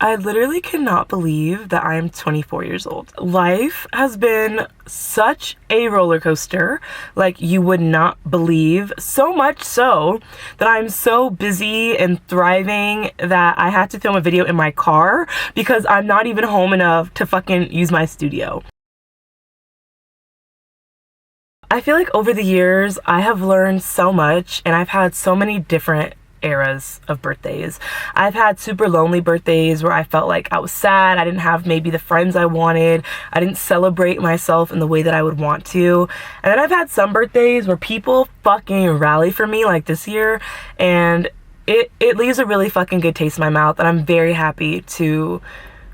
I literally cannot believe that I am 24 years old. Life has been such a roller coaster, like you would not believe. So much so that I'm so busy and thriving that I had to film a video in my car because I'm not even home enough to fucking use my studio. I feel like over the years, I have learned so much, and I've had so many different eras of birthdays. I've had super lonely birthdays where I felt like I was sad, I didn't have maybe the friends I wanted, I didn't celebrate myself in the way that I would want to. And then I've had some birthdays where people fucking rally for me, like this year, and it leaves a really fucking good taste in my mouth, and I'm very happy to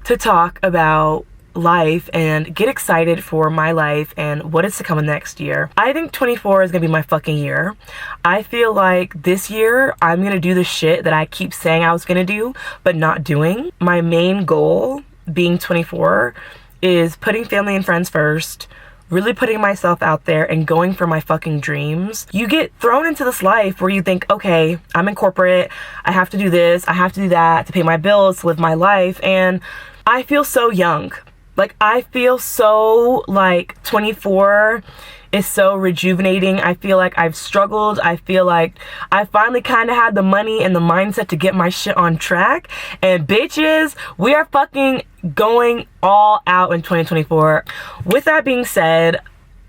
talk about life and get excited for my life and what is to come in the next year. I think 24 is gonna be my fucking year. I feel like this year I'm gonna do the shit that I keep saying I was gonna do but not doing. My main goal being 24 is putting family and friends first, really putting myself out there and going for my fucking dreams. You get thrown into this life where you think, okay, I'm in corporate, I have to do this, I have to do that to pay my bills, to live my life, and I feel so young. Like, I feel so like 24 is so rejuvenating. I feel like I've struggled. I feel like I finally kind of had the money and the mindset to get my shit on track. And bitches, we are fucking going all out in 2024. With that being said,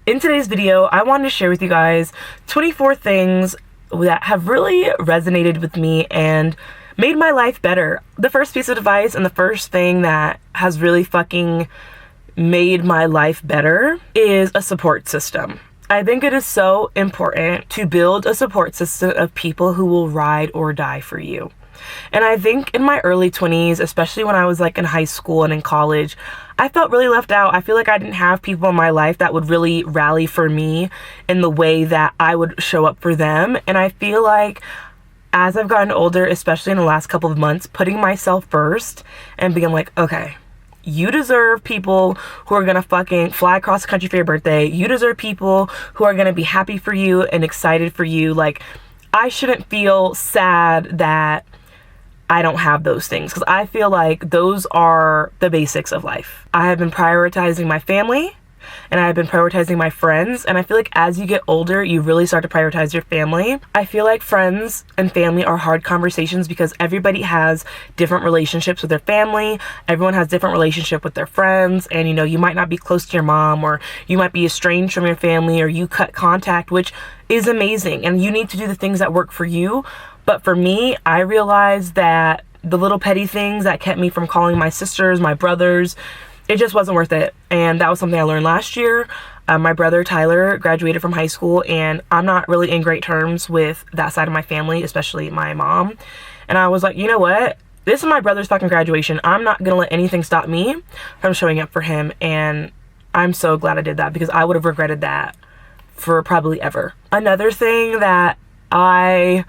in today's video, I wanted to share with you guys 24 things that have really resonated with me and made my life better. The first piece of advice and the first thing that has really fucking made my life better is a support system. I think it is so important to build a support system of people who will ride or die for you. And I think in my early 20s, especially when I was like in high school and in college, I felt really left out. I feel like I didn't have people in my life that would really rally for me in the way that I would show up for them. And I feel like as I've gotten older, especially in the last couple of months, putting myself first and being like, okay, you deserve people who are gonna fucking fly across the country for your birthday. You deserve people who are gonna be happy for you and excited for you. Like, I shouldn't feel sad that I don't have those things, because I feel like those are the basics of life. I have been prioritizing my family, and I've been prioritizing my friends, and I feel like as you get older, you really start to prioritize your family. I feel like friends and family are hard conversations because everybody has different relationships with their family, everyone has different relationship with their friends, and you might not be close to your mom, or you might be estranged from your family, or you cut contact, which is amazing, and you need to do the things that work for you. But for me, I realized that the little petty things that kept me from calling my sisters, my brothers, it just wasn't worth it. And that was something I learned last year. My brother Tyler graduated from high school, and I'm not really in great terms with that side of my family, especially my mom. And I was like, you know what? This is my brother's fucking graduation. I'm not gonna let anything stop me from showing up for him. And I'm so glad I did that, because I would have regretted that for probably ever. Another thing that I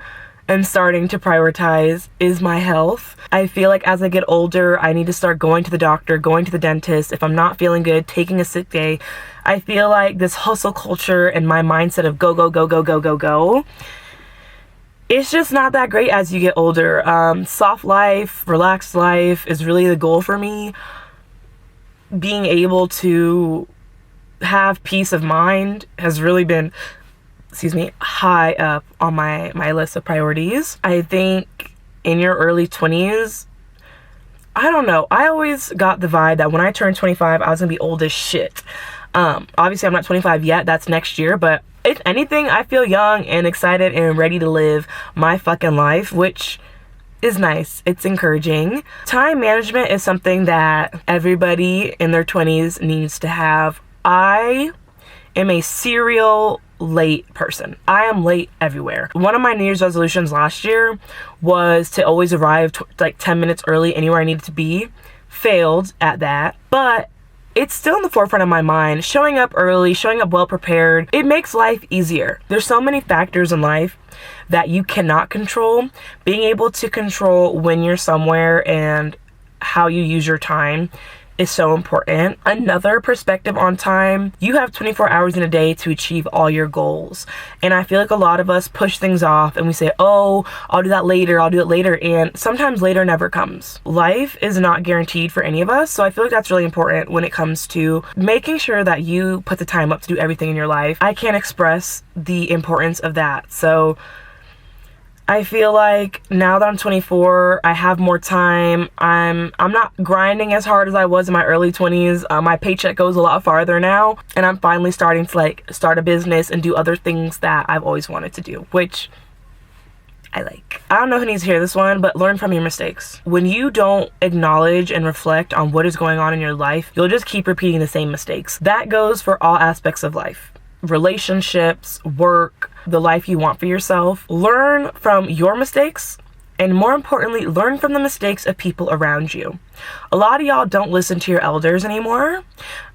am starting to prioritize is my health. I feel like as I get older, I need to start going to the doctor, going to the dentist. If I'm not feeling good, taking a sick day. I feel like this hustle culture and my mindset of go, go, go, go, go, go, go, it's just not that great as you get older. Soft life, relaxed life is really the goal for me. Being able to have peace of mind has really been, high up on my list of priorities. I think in your early 20s, I don't know, I always got the vibe that when I turned 25, I was gonna be old as shit. Obviously I'm not 25 yet, that's next year, but if anything, I feel young and excited and ready to live my fucking life, which is nice. It's encouraging. Time management is something that everybody in their 20s needs to have. I am a serial late person. I am late everywhere. One of my New Year's resolutions last year was to always arrive like 10 minutes early anywhere I needed to be. Failed at that, but it's still in the forefront of my mind. Showing up early, showing up well prepared, it makes life easier. There's so many factors in life that you cannot control. Being able to control when you're somewhere and how you use your time is so important. Another perspective on time, you have 24 hours in a day to achieve all your goals. And I feel like a lot of us push things off and we say, oh, I'll do that later, I'll do it later. And sometimes later never comes. Life is not guaranteed for any of us. So I feel like that's really important when it comes to making sure that you put the time up to do everything in your life. I can't express the importance of that. So I feel like now that I'm 24, I have more time. I'm not grinding as hard as I was in my early 20s. My paycheck goes a lot farther now, and I'm finally starting to like start a business and do other things that I've always wanted to do, which I like. I don't know who needs to hear this one, but learn from your mistakes. When you don't acknowledge and reflect on what is going on in your life, you'll just keep repeating the same mistakes. That goes for all aspects of life. Relationships, work, the life you want for yourself. Learn from your mistakes, and more importantly, learn from the mistakes of people around you. A lot of y'all don't listen to your elders anymore,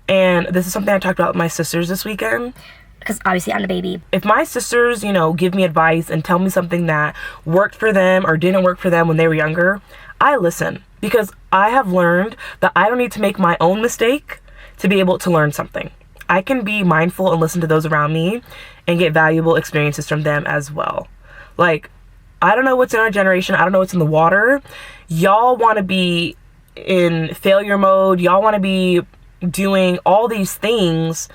and this is something I talked about with my sisters this weekend. Because obviously I'm the baby. If my sisters, give me advice and tell me something that worked for them or didn't work for them when they were younger, I listen, because I have learned that I don't need to make my own mistake to be able to learn something. I can be mindful and listen to those around me and get valuable experiences from them as well. Like, I don't know what's in our generation. I don't know what's in the water. Y'all want to be in failure mode. Y'all want to be doing all these things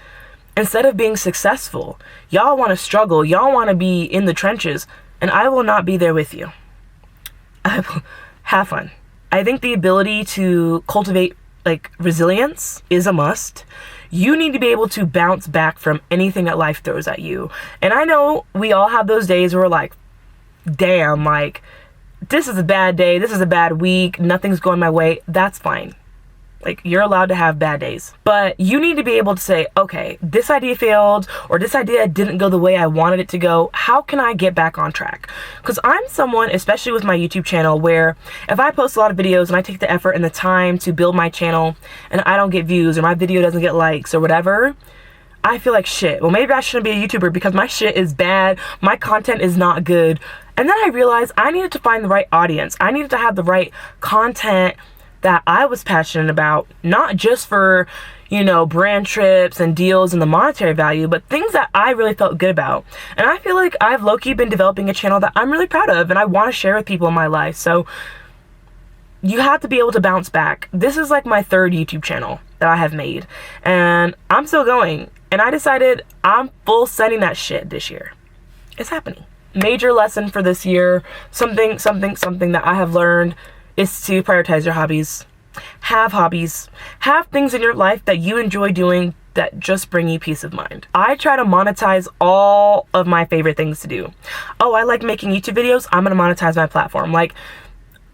instead of being successful. Y'all want to struggle. Y'all want to be in the trenches. And I will not be there with you. Have fun. I think the ability to cultivate resilience is a must. You need to be able to bounce back from anything that life throws at you. And I know we all have those days where we're like, damn, this is a bad day, this is a bad week, nothing's going my way. That's fine. You're allowed to have bad days. But you need to be able to say, okay, this idea failed, or this idea didn't go the way I wanted it to go. How can I get back on track? Because I'm someone, especially with my YouTube channel, where if I post a lot of videos and I take the effort and the time to build my channel and I don't get views or my video doesn't get likes or whatever, I feel like shit. Well, maybe I shouldn't be a YouTuber because my shit is bad. My content is not good. And then I realized I needed to find the right audience. I needed to have the right content that I was passionate about, not just for, brand trips and deals and the monetary value, but things that I really felt good about. And I feel like I've low-key been developing a channel that I'm really proud of and I want to share with people in my life. So you have to be able to bounce back. This is my third YouTube channel that I have made, and I'm still going. And I decided I'm full sending that shit this year. It's happening. Major lesson for this year, something that I have learned is to prioritize your hobbies. Have hobbies. Have things in your life that you enjoy doing that just bring you peace of mind. I try to monetize all of my favorite things to do. Oh, I like making YouTube videos. I'm going to monetize my platform.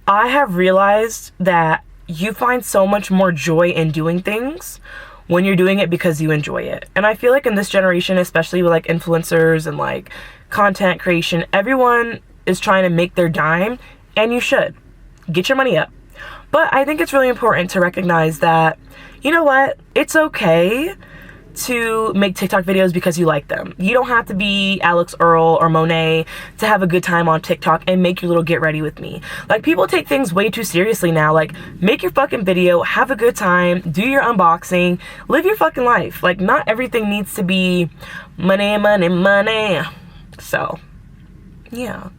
I have realized that you find so much more joy in doing things when you're doing it because you enjoy it. And I feel like in this generation, especially with influencers and content creation, everyone is trying to make their dime, and you should. Get your money up. But I think it's really important to recognize that, you know what? It's okay to make TikTok videos because you like them. You don't have to be Alex Earl or Monet to have a good time on TikTok and make your little get ready with me. People take things way too seriously now. Make your fucking video, have a good time, do your unboxing, live your fucking life. Not everything needs to be money, money, money. So, yeah.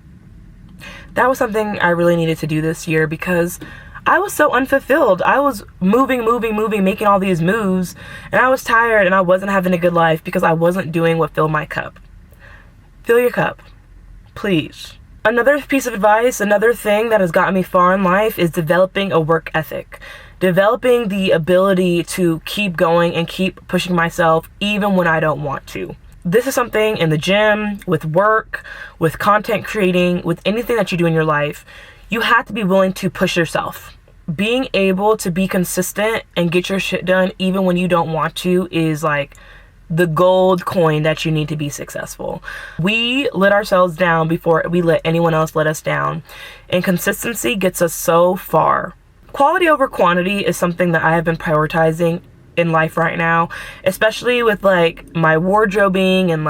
That was something I really needed to do this year because I was so unfulfilled. I was moving, making all these moves, and I was tired and I wasn't having a good life because I wasn't doing what filled my cup. Fill your cup, please. Another piece of advice, another thing that has gotten me far in life is developing a work ethic. Developing the ability to keep going and keep pushing myself even when I don't want to. This is something in the gym, with work, with content creating, with anything that you do in your life. You have to be willing to push yourself. Being able to be consistent and get your shit done even when you don't want to is the gold coin that you need to be successful. We let ourselves down before we let anyone else let us down. And consistency gets us so far. Quality over quantity is something that I have been prioritizing in life right now, especially with my wardrobing and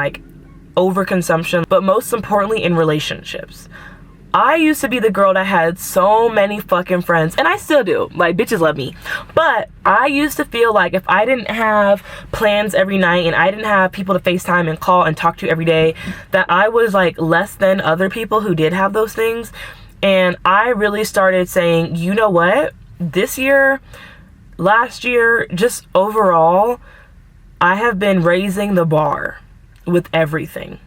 overconsumption, but most importantly in relationships. I used to be the girl that had so many fucking friends, and I still do. Like, bitches love me. But I used to feel like if I didn't have plans every night and I didn't have people to FaceTime and call and talk to every day, that I was like less than other people who did have those things. And I really started saying, you know what? This year, last year, just overall, I have been raising the bar with everything.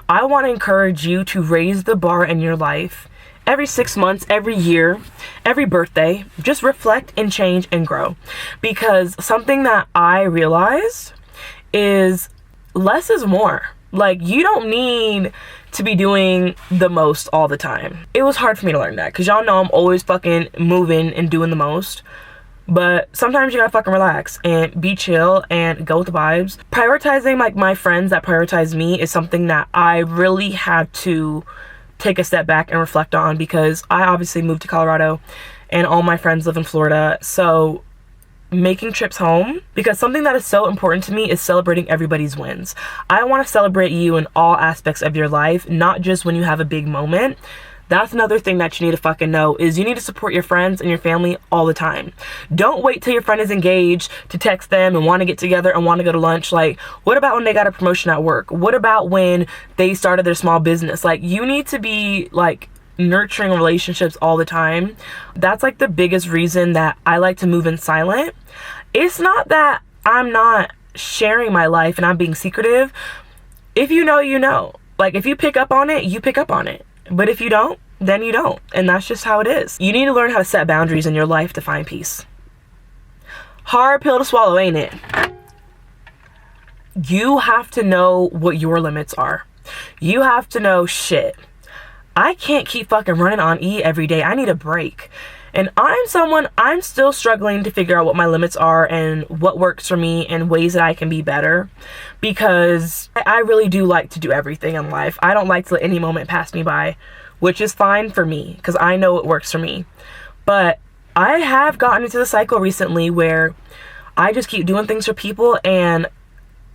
I want to encourage you to raise the bar in your life every 6 months, every year, every birthday. Just reflect and change and grow. Because something that I realized is less is more. Like, you don't need to be doing the most all the time. It was hard for me to learn that because y'all know I'm always fucking moving and doing the most. But sometimes you gotta fucking relax and be chill and go with the vibes. Prioritizing like my friends that prioritize me is something that I really had to take a step back and reflect on, because I obviously moved to Colorado and all my friends live in Florida. So making trips home, because something that is so important to me is celebrating everybody's wins. I want to celebrate you in all aspects of your life, not just when you have a big moment. That's another thing that you need to fucking know, is you need to support your friends and your family all the time. Don't wait till your friend is engaged to text them and want to get together and want to go to lunch. Like, what about when they got a promotion at work? What about when they started their small business? Like, you need to be like nurturing relationships all the time. That's like the biggest reason that I like to move in silent. It's not that I'm not sharing my life and I'm being secretive. If you know, you know. Like, if you pick up on it, you pick up on it. But if you don't, then you don't. And that's just how it is. You need to learn how to set boundaries in your life to find peace. Hard pill to swallow, ain't it? You have to know what your limits are. You have to know, shit, I can't keep fucking running on E every day. I need a break. And I'm still struggling to figure out what my limits are and what works for me and ways that I can be better, because I really do like to do everything in life. I don't like to let any moment pass me by, which is fine for me because I know it works for me. But I have gotten into the cycle recently where I just keep doing things for people and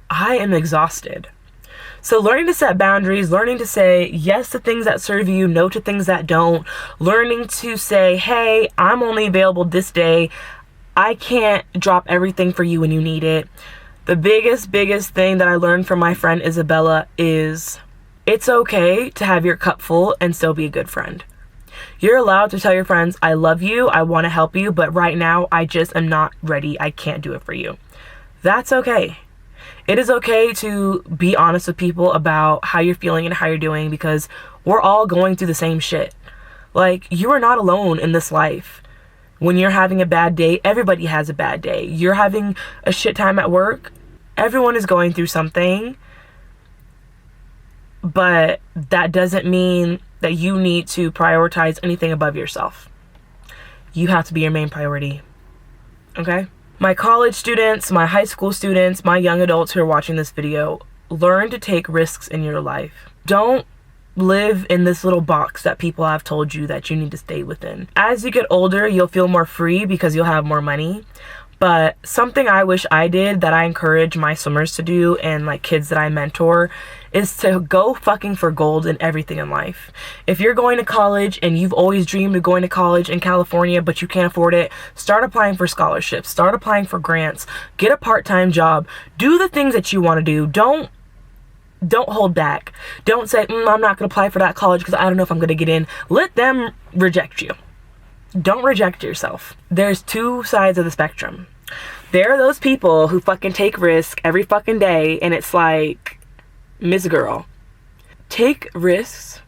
I am exhausted. So learning to set boundaries, learning to say yes to things that serve you, no to things that don't, learning to say, hey, I'm only available this day. I can't drop everything for you when you need it. The biggest thing that I learned from my friend Isabella is it's okay to have your cup full and still be a good friend. You're allowed to tell your friends, I love you, I want to help you, but right now I just am not ready. I can't do it for you. That's okay. It is okay to be honest with people about how you're feeling and how you're doing, because we're all going through the same shit. Like, you are not alone in this life. When you're having a bad day, everybody has a bad day. You're having a shit time at work, everyone is going through something. But that doesn't mean that you need to prioritize anything above yourself. You have to be your main priority. Okay? My college students, my high school students, my young adults who are watching this video, learn to take risks in your life. Don't live in this little box that people have told you that you need to stay within. As you get older, you'll feel more free because you'll have more money. But something I wish I did that I encourage my swimmers to do and like kids that I mentor is to go fucking for gold in everything in life. If you're going to college and you've always dreamed of going to college in California but you can't afford it, start applying for scholarships, start applying for grants, get a part-time job, do the things that you want to do. Don't hold back. Don't say, I'm not going to apply for that college because I don't know if I'm going to get in. Let them reject you. Don't reject yourself. There's two sides of the spectrum. There are those people who fucking take risk every fucking day, and it's like, Miss Girl, take risks,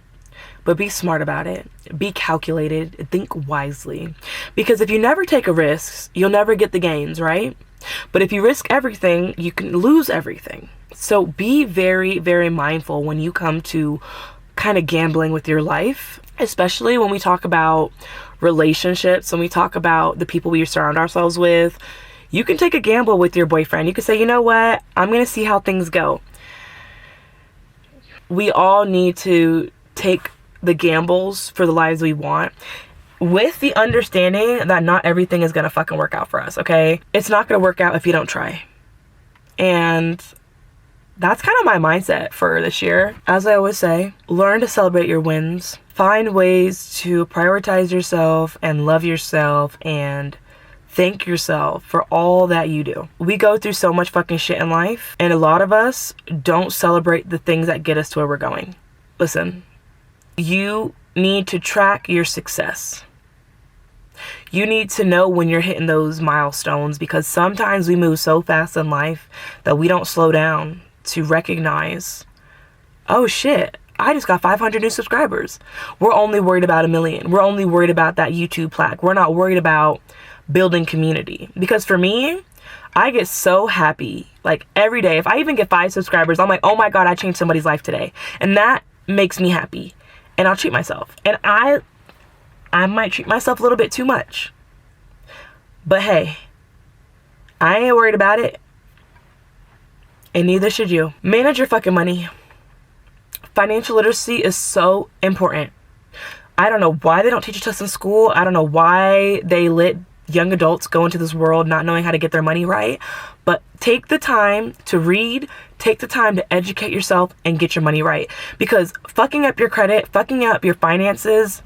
but be smart about it. Be calculated. Think wisely. Because if you never take a risk, you'll never get the gains, right? But if you risk everything, you can lose everything. So be very, very mindful when you come to kind of gambling with your life, especially when we talk about relationships, when we talk about the people we surround ourselves with. You can take a gamble with your boyfriend. You can say, you know what? I'm going to see how things go. We all need to take the gambles for the lives we want, with the understanding that not everything is going to fucking work out for us, okay? It's not going to work out if you don't try. And that's kind of my mindset for this year. As I always say, learn to celebrate your wins. Find ways to prioritize yourself and love yourself and thank yourself for all that you do. We go through so much fucking shit in life, and a lot of us don't celebrate the things that get us to where we're going. Listen, you need to track your success. You need to know when you're hitting those milestones, because sometimes we move so fast in life that we don't slow down to recognize, oh shit, I just got 500 new subscribers. We're only worried about 1 million. We're only worried about that YouTube plaque. We're not worried about building community. Because for me, I get so happy, like every day. If I even get 5 subscribers, I'm like, oh my God, I changed somebody's life today. And that makes me happy. And I'll treat myself. And I might treat myself a little bit too much. But hey, I ain't worried about it. And neither should you. Manage your fucking money. Financial literacy is so important. I don't know why they don't teach it to us in school. I don't know why they let young adults go into this world not knowing how to get their money right. But take the time to read, take the time to educate yourself and get your money right. Because fucking up your credit, fucking up your finances,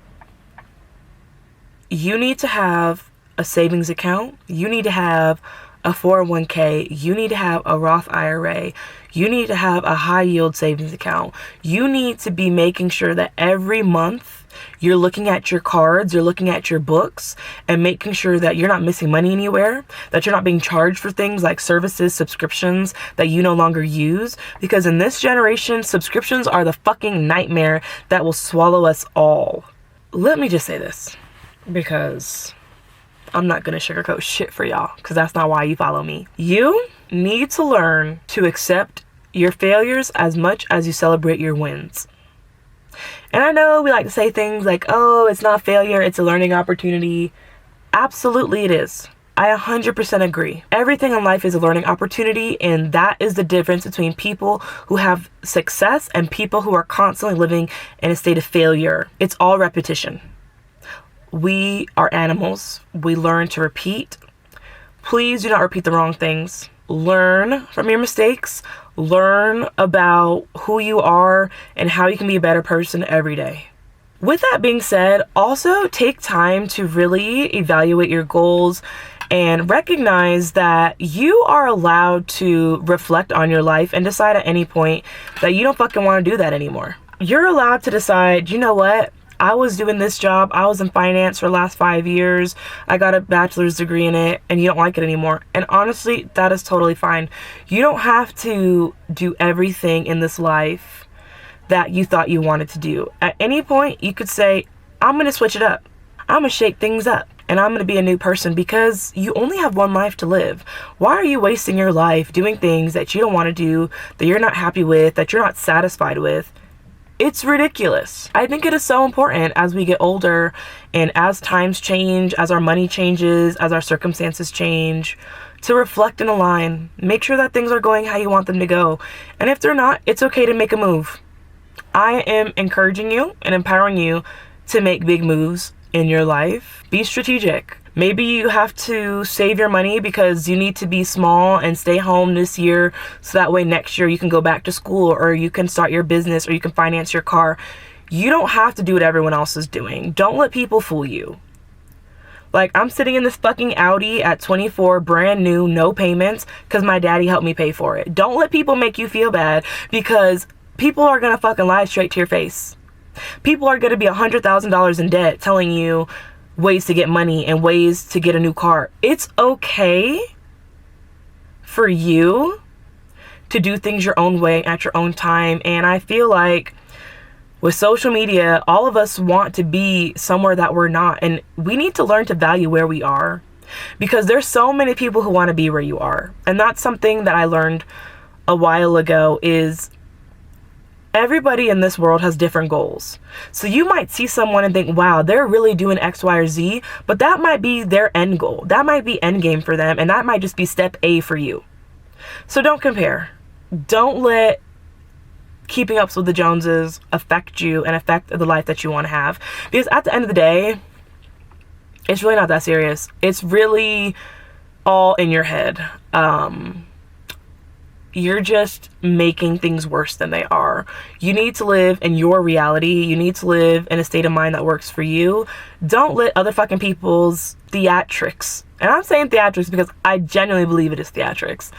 you need to have a savings account. You need to have a 401k. You need to have a Roth IRA. You need to have a high yield savings account. You need to be making sure that every month you're looking at your cards, you're looking at your books, and making sure that you're not missing money anywhere, that you're not being charged for things like services, subscriptions that you no longer use. Because in this generation, subscriptions are the fucking nightmare that will swallow us all. Let me just say this, because I'm not gonna sugarcoat shit for y'all, because that's not why you follow me. You need to learn to accept your failures as much as you celebrate your wins. And I know we like to say things like, oh, it's not failure, it's a learning opportunity. Absolutely it is. I 100% agree. Everything in life is a learning opportunity, and that is the difference between people who have success and people who are constantly living in a state of failure. It's all repetition. We are animals. We learn to repeat. Please do not repeat the wrong things. Learn from your mistakes. Learn about who you are and how you can be a better person every day. With that being said, also take time to really evaluate your goals and recognize that you are allowed to reflect on your life and decide at any point that you don't fucking want to do that anymore. You're allowed to decide, you know what? I was doing this job. I was in finance for the last 5 years. I got a bachelor's degree in it, and you don't like it anymore. And honestly, that is totally fine. You don't have to do everything in this life that you thought you wanted to do. At any point, you could say, I'm going to switch it up. I'm going to shake things up, and I'm going to be a new person, because you only have one life to live. Why are you wasting your life doing things that you don't want to do, that you're not happy with, that you're not satisfied with? It's ridiculous. I think it is so important as we get older and as times change, as our money changes, as our circumstances change, to reflect and align. Make sure that things are going how you want them to go. And if they're not, it's okay to make a move. I am encouraging you and empowering you to make big moves in your life. Be strategic. Maybe you have to save your money because you need to be small and stay home this year, so that way next year you can go back to school, or you can start your business, or you can finance your car. You don't have to do what everyone else is doing. Don't let people fool you. Like, I'm sitting in this fucking Audi at 24, brand new, no payments, because my daddy helped me pay for it. Don't let people make you feel bad, because people are gonna fucking lie straight to your face. People are gonna be $100,000 in debt telling you ways to get money and ways to get a new car. It's okay for you to do things your own way at your own time. And I feel like with social media, all of us want to be somewhere that we're not. And we need to learn to value where we are, because there's so many people who want to be where you are. And that's something that I learned a while ago, is everybody in this world has different goals. So you might see someone and think, wow, they're really doing X, Y, or Z, but that might be their end goal. That might be end game for them, and that might just be step A for you. So don't compare. Don't let keeping up with the Joneses affect you and affect the life that you want to have. Because at the end of the day, it's really not that serious. It's really all in your head. you're just making things worse than they are. You need to live in your reality. You need to live in a state of mind that works for you. Don't let other fucking people's theatrics, and I'm saying theatrics because I genuinely believe it is theatrics,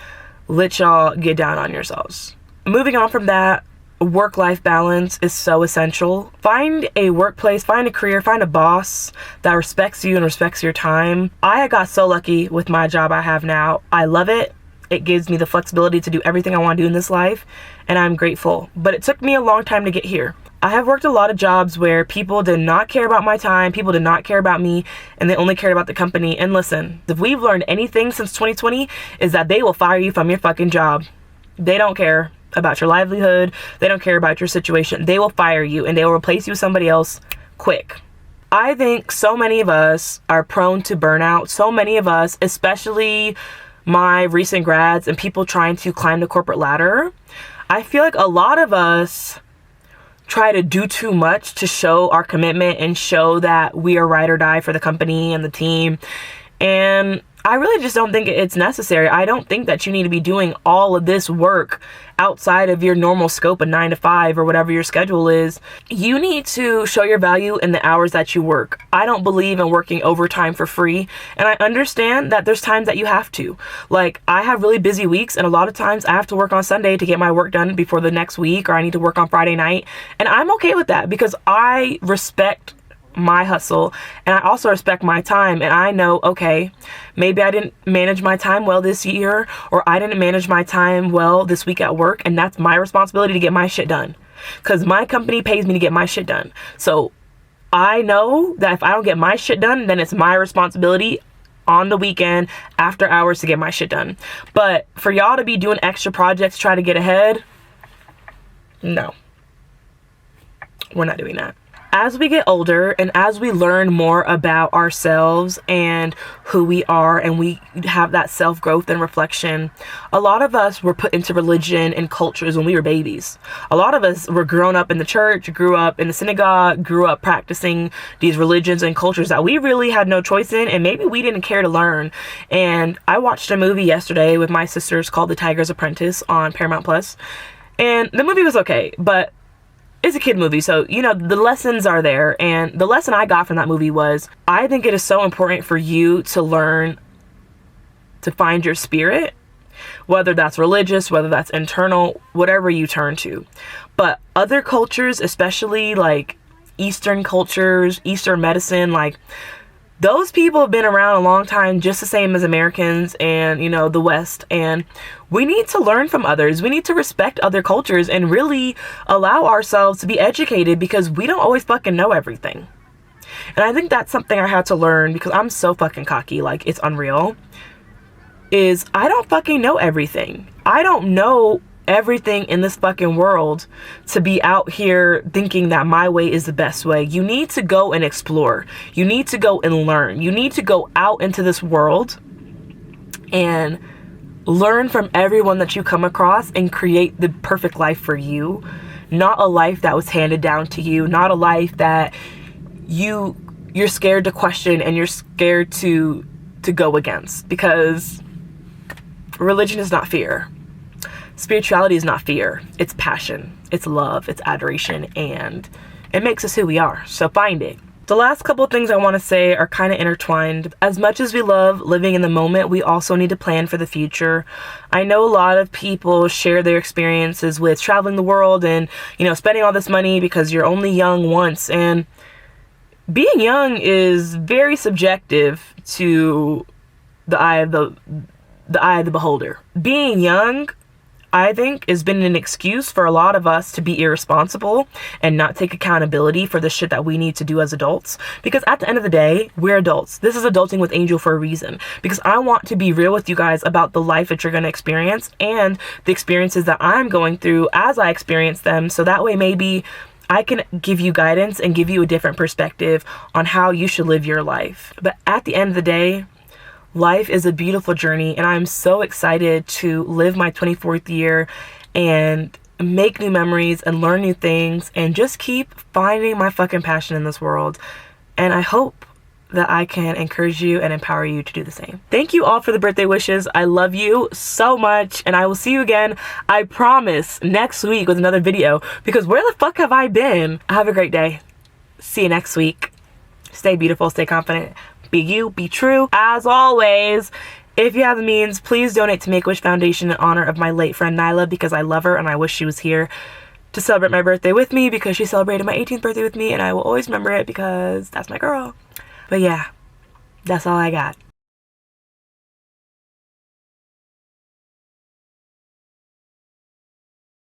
let y'all get down on yourselves. Moving on from that, work-life balance is so essential. Find a workplace, find a career, find a boss that respects you and respects your time. I got so lucky with my job I have now. I love it. It gives me the flexibility to do everything I want to do in this life, and I'm grateful. But it took me a long time to get here. I have worked a lot of jobs where people did not care about my time, people did not care about me, and they only cared about the company. And listen, if we've learned anything since 2020, is that they will fire you from your fucking job. They don't care about your livelihood. They don't care about your situation. They will fire you and they will replace you with somebody else quick. I think so many of us are prone to burnout. So many of us, especially my recent grads and people trying to climb the corporate ladder, I feel like a lot of us try to do too much to show our commitment and show that we are ride or die for the company and the team. And I really just don't think it's necessary. I don't think that you need to be doing all of this work outside of your normal scope of 9 to 5 or whatever your schedule is. You need to show your value in the hours that you work. I don't believe in working overtime for free. And I understand that there's times that you have to. Like, I have really busy weeks, and a lot of times I have to work on Sunday to get my work done before the next week, or I need to work on Friday night. And I'm okay with that because I respect my hustle and I also respect my time, and I know, okay, maybe I didn't manage my time well this year, or I didn't manage my time well this week at work, and that's my responsibility to get my shit done because my company pays me to get my shit done. So I know that if I don't get my shit done, then it's my responsibility on the weekend after hours to get my shit done. But for y'all to be doing extra projects, try to get ahead, no, we're not doing that. As we get older and as we learn more about ourselves and who we are, and we have that self-growth and reflection, a lot of us were put into religion and cultures when we were babies. A lot of us were grown up in the church, grew up in the synagogue, grew up practicing these religions and cultures that we really had no choice in, and maybe we didn't care to learn. And I watched a movie yesterday with my sisters called The Tiger's Apprentice on Paramount Plus, and the movie was okay, but it's a kid movie, so you know the lessons are there. And the lesson I got from that movie was, I think it is so important for you to learn to find your spirit, whether that's religious, whether that's internal, whatever you turn to. But other cultures, especially like Eastern cultures, Eastern medicine, like those people have been around a long time, just the same as Americans and, you know, the West. And we need to learn from others. We need to respect other cultures and really allow ourselves to be educated, because we don't always fucking know everything. And I think that's something I had to learn, because I'm so fucking cocky, like it's unreal, is I don't fucking know everything. I don't know everything in this fucking world to be out here thinking that my way is the best way. You need to go and explore. You need to go and learn. You need to go out into this world and learn from everyone that you come across and create the perfect life for you. Not a life that was handed down to you. Not a life that you're scared to question and you're scared to go against, because religion is not fear. Spirituality is not fear. It's passion. It's love. It's adoration. And it makes us who we are. So find it. The last couple of things I want to say are kind of intertwined. As much as we love living in the moment, we also need to plan for the future. I know a lot of people share their experiences with traveling the world and, you know, spending all this money because you're only young once. And being young is very subjective to the eye of the beholder. Being young, I think, has been an excuse for a lot of us to be irresponsible and not take accountability for the shit that we need to do as adults. Because at the end of the day, we're adults. This is Adulting with Angel for a reason. Because I want to be real with you guys about the life that you're going to experience and the experiences that I'm going through as I experience them. So that way maybe I can give you guidance and give you a different perspective on how you should live your life. But at the end of the day, life is a beautiful journey, and I'm so excited to live my 24th year and make new memories and learn new things and just keep finding my fucking passion in this world. And I hope that I can encourage you and empower you to do the same. Thank you all for the birthday wishes. I love you so much, and I will see you again, I promise, next week with another video, because where the fuck have I been? Have a great day. See you next week. Stay beautiful, stay confident, be you, be true. As always, if you have the means, please donate to Make-A-Wish Foundation in honor of my late friend Nyla, because I love her and I wish she was here to celebrate my birthday with me, because she celebrated my 18th birthday with me, and I will always remember it because that's my girl. But yeah, that's all I got.